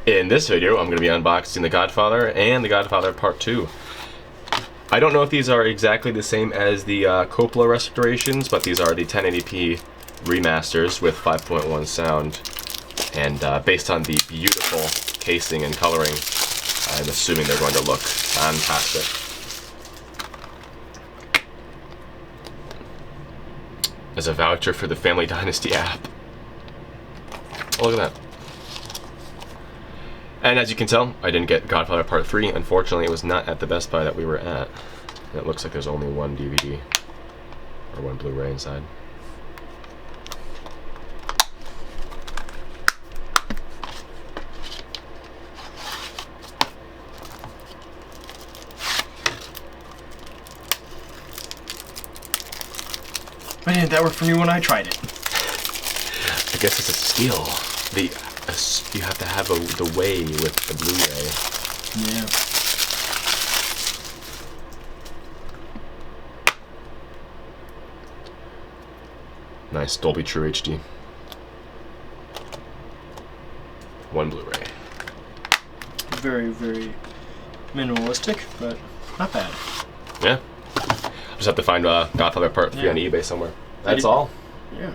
In this video, I'm going to be unboxing The Godfather and The Godfather Part II. I don't know if these are exactly the same as the Coppola restorations, but these are the 1080p remasters with 5.1 sound. And based on the beautiful casing and coloring, I'm assuming they're going to look fantastic. As a voucher for the Family Dynasty app. Oh, look at that. And as you can tell, I didn't get Godfather Part 3. Unfortunately, it was not at the Best Buy that we were at. And it looks like there's only one DVD, or one Blu-ray inside. Why didn't that work for me when I tried it? I guess it's a skill. You have to have the way with the Blu-ray. Yeah. Nice Dolby True HD. One Blu-ray. Very, very minimalistic, but not bad. Yeah. Just have to find Godfather Part 3 on eBay somewhere. That's all. Yeah.